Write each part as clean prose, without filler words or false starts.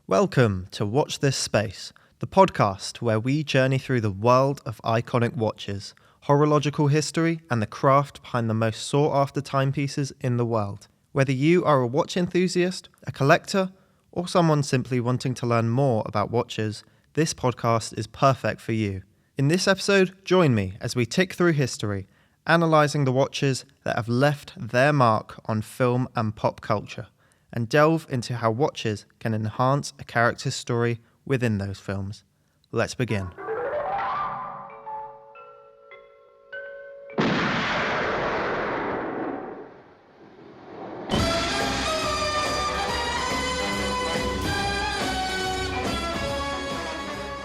Welcome to Watch This Space, the podcast where we journey through the world of iconic watches, horological history, and the craft behind the most sought-after timepieces in the world. Whether you are a watch enthusiast, a collector, or someone simply wanting to learn more about watches, this podcast is perfect for you. In this episode, join me as we tick through history, analysing the watches that have left their mark on film and pop culture, and delve into how watches can enhance a character's story within those films. Let's begin.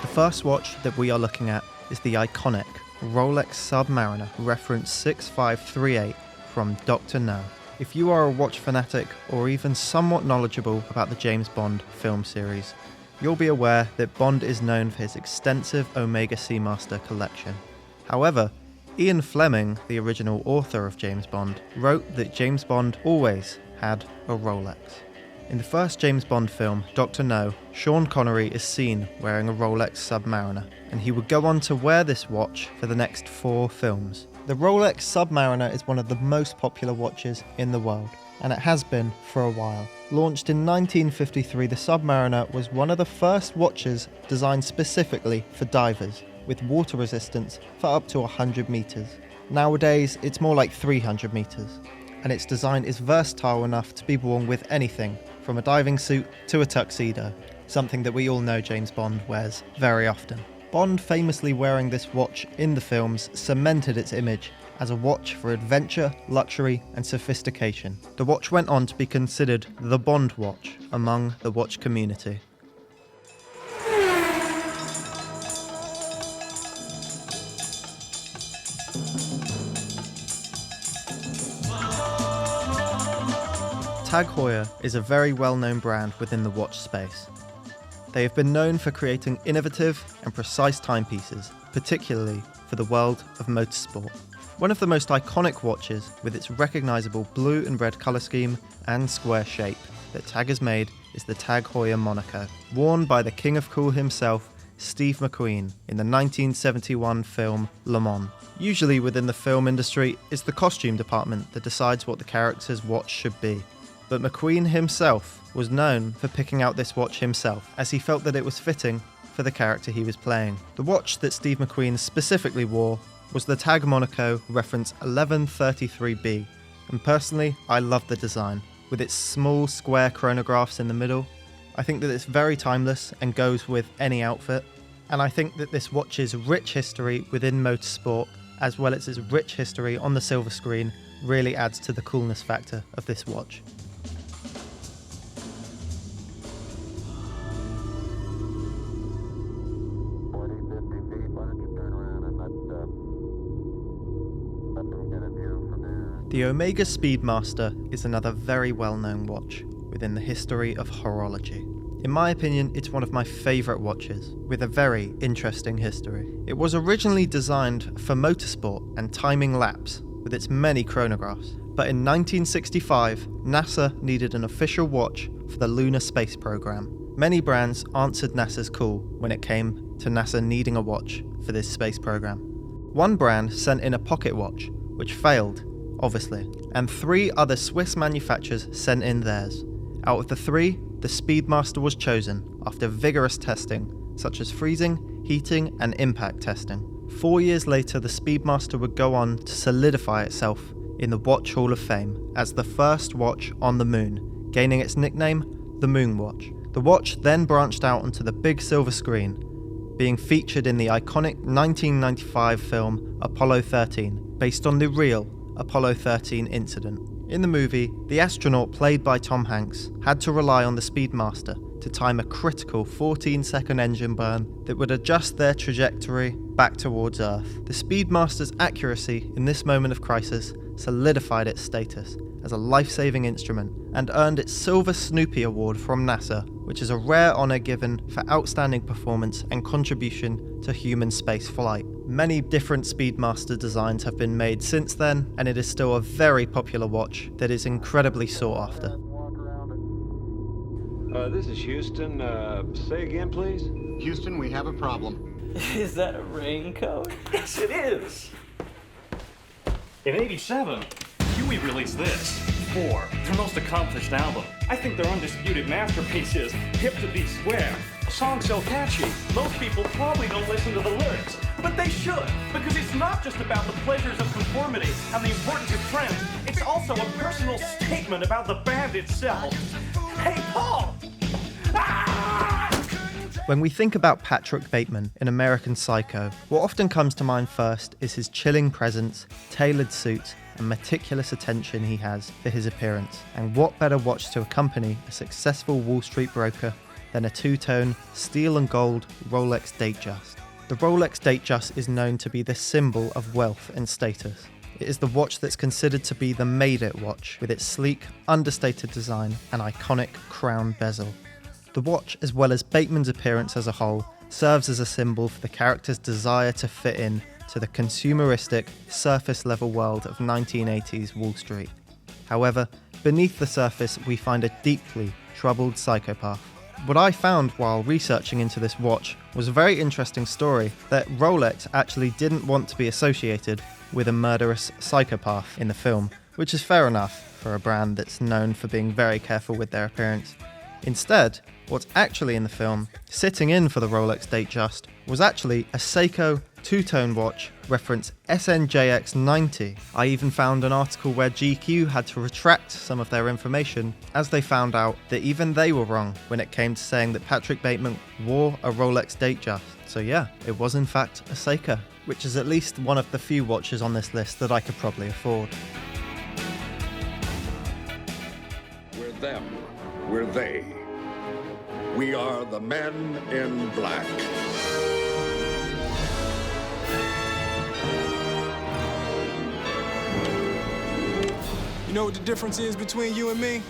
The first watch that we are looking at is the iconic Rolex Submariner reference 6538 from Dr. No. If you are a watch fanatic or even somewhat knowledgeable about the James Bond film series, you'll be aware that Bond is known for his extensive Omega Seamaster collection. However, Ian Fleming, the original author of James Bond, wrote that James Bond always had a Rolex. In the first James Bond film, Dr. No, Sean Connery is seen wearing a Rolex Submariner, and he would go on to wear this watch for the next 4 films. The Rolex Submariner is one of the most popular watches in the world, and it has been for a while. Launched in 1953, the Submariner was one of the first watches designed specifically for divers, with water resistance for up to 100 meters. Nowadays, it's more like 300 meters, and its design is versatile enough to be worn with anything, from a diving suit to a tuxedo, something that we all know James Bond wears very often. Bond famously wearing this watch in the films cemented its image as a watch for adventure, luxury, and sophistication. The watch went on to be considered the Bond watch among the watch community. Tag Heuer is a very well-known brand within the watch space. They have been known for creating innovative and precise timepieces, particularly for the world of motorsport. One of the most iconic watches, with its recognisable blue and red colour scheme and square shape that Tag has made, is the Tag Heuer Monaco, worn by the King of Cool himself, Steve McQueen, in the 1971 film Le Mans. Usually within the film industry, it's the costume department that decides what the character's watch should be. But McQueen himself was known for picking out this watch himself, as he felt that it was fitting for the character he was playing. The watch that Steve McQueen specifically wore was the Tag Monaco reference 1133B, and personally, I love the design. With its small square chronographs in the middle, I think that it's very timeless and goes with any outfit, and I think that this watch's rich history within motorsport, as well as its rich history on the silver screen, really adds to the coolness factor of this watch. The Omega Speedmaster is another very well-known watch within the history of horology. In my opinion, it's one of my favourite watches, with a very interesting history. It was originally designed for motorsport and timing laps, with its many chronographs. But in 1965, NASA needed an official watch for the Lunar Space Program. Many brands answered NASA's call when it came to NASA needing a watch for this space program. One brand sent in a pocket watch, which failed, obviously, and 3 other Swiss manufacturers sent in theirs. Out of the 3, the Speedmaster was chosen after vigorous testing, such as freezing, heating, and impact testing. 4 years later, the Speedmaster would go on to solidify itself in the Watch Hall of Fame as the first watch on the moon, gaining its nickname, the Moon Watch. The watch then branched out onto the big silver screen, being featured in the iconic 1995 film Apollo 13, based on the real Apollo 13 incident. In the movie, the astronaut played by Tom Hanks had to rely on the Speedmaster to time a critical 14-second engine burn that would adjust their trajectory back towards Earth. The Speedmaster's accuracy in this moment of crisis solidified its status as a life-saving instrument and earned its Silver Snoopy Award from NASA, which is a rare honour given for outstanding performance and contribution to human space flight. Many different Speedmaster designs have been made since then, and it is still a very popular watch that is incredibly sought after. This is Houston. Say again, please. Houston, we have a problem. Is that a raincoat? Yes, it is. In '87, Huey released this. 4, their most accomplished album. I think their undisputed masterpiece is Hip to Be Square. A song so catchy, most people probably don't listen to the lyrics. But they should, because it's not just about the pleasures of conformity and the importance of trends. It's also a personal statement about the band itself. Hey, Paul! Ah! When we think about Patrick Bateman in American Psycho, what often comes to mind first is his chilling presence, tailored suits, and meticulous attention he has for his appearance. And what better watch to accompany a successful Wall Street broker than a two-tone steel and gold Rolex Datejust? The Rolex Datejust is known to be the symbol of wealth and status. It is the watch that's considered to be the made-it watch, with its sleek, understated design and iconic crown bezel. The watch, as well as Bateman's appearance as a whole, serves as a symbol for the character's desire to fit in to the consumeristic, surface-level world of 1980s Wall Street. However, beneath the surface we find a deeply troubled psychopath. What I found while researching into this watch was a very interesting story that Rolex actually didn't want to be associated with a murderous psychopath in the film, which is fair enough for a brand that's known for being very careful with their appearance. Instead, what's actually in the film, sitting in for the Rolex Datejust, was actually a Seiko two-tone watch, reference SNJX90. I even found an article where GQ had to retract some of their information as they found out that even they were wrong when it came to saying that Patrick Bateman wore a Rolex Datejust. So yeah, it was in fact a Seiko, which is at least one of the few watches on this list that I could probably afford. We're them. We're they. We are the men in black. You know what the difference is between you and me?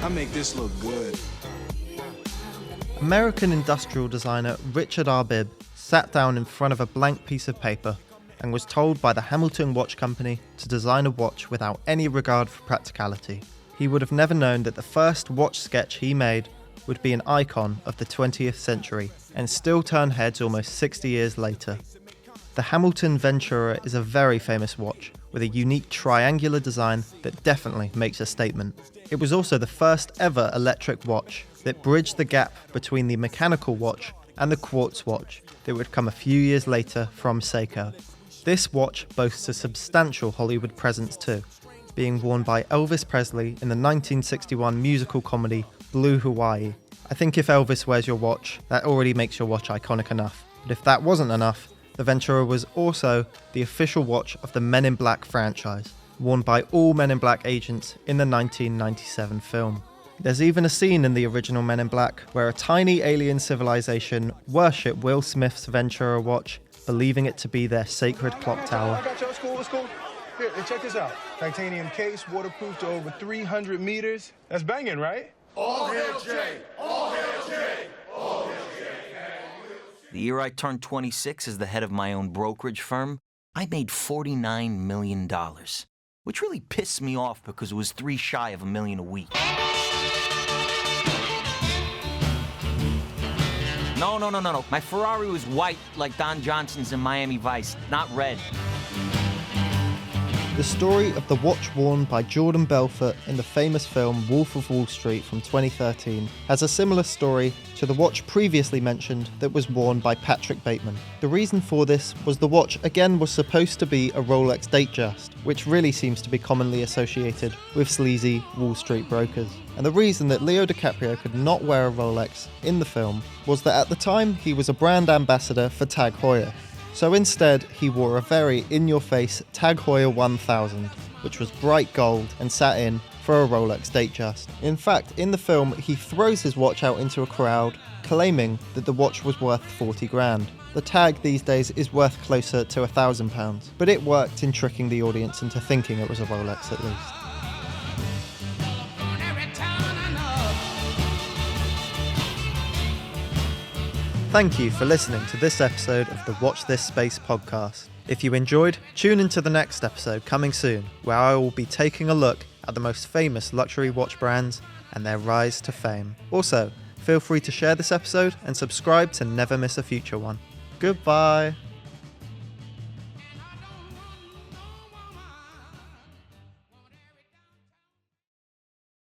I make this look good. American industrial designer Richard R. Bibb sat down in front of a blank piece of paper and was told by the Hamilton Watch Company to design a watch without any regard for practicality. He would have never known that the first watch sketch he made would be an icon of the 20th century and still turn heads almost 60 years later. The Hamilton Ventura is a very famous watch with a unique triangular design that definitely makes a statement. It was also the first ever electric watch that bridged the gap between the mechanical watch and the quartz watch that would come a few years later from Seiko. This watch boasts a substantial Hollywood presence too, being worn by Elvis Presley in the 1961 musical comedy Blue Hawaii. I think if Elvis wears your watch, that already makes your watch iconic enough. But if that wasn't enough, the Ventura was also the official watch of the Men in Black franchise, worn by all Men in Black agents in the 1997 film. There's even a scene in the original Men in Black where a tiny alien civilization worship Will Smith's Ventura watch, believing it to be their sacred clock tower. I got you. It's cool. It's cool. Here, check this out. Titanium case, waterproof to over 300 meters. That's banging, right? All hail Jay! All hail Jay! All hail Jay! The year I turned 26 as the head of my own brokerage firm, I made $49 million, which really pissed me off because it was 3 shy of $1 million a week. No. My Ferrari was white like Don Johnson's in Miami Vice, not red. The story of the watch worn by Jordan Belfort in the famous film Wolf of Wall Street from 2013 has a similar story to the watch previously mentioned that was worn by Patrick Bateman. The reason for this was the watch again was supposed to be a Rolex Datejust, which really seems to be commonly associated with sleazy Wall Street brokers. And the reason that Leo DiCaprio could not wear a Rolex in the film was that at the time he was a brand ambassador for Tag Heuer. So instead, he wore a very in-your-face Tag Heuer 1000, which was bright gold and sat in for a Rolex Datejust. In fact, in the film, he throws his watch out into a crowd, claiming that the watch was worth 40 grand. The tag these days is worth closer to £1,000, but it worked in tricking the audience into thinking it was a Rolex at least. Thank you for listening to this episode of the Watch This Space podcast. If you enjoyed, tune into the next episode coming soon, where I will be taking a look at the most famous luxury watch brands and their rise to fame. Also, feel free to share this episode and subscribe to never miss a future one. Goodbye!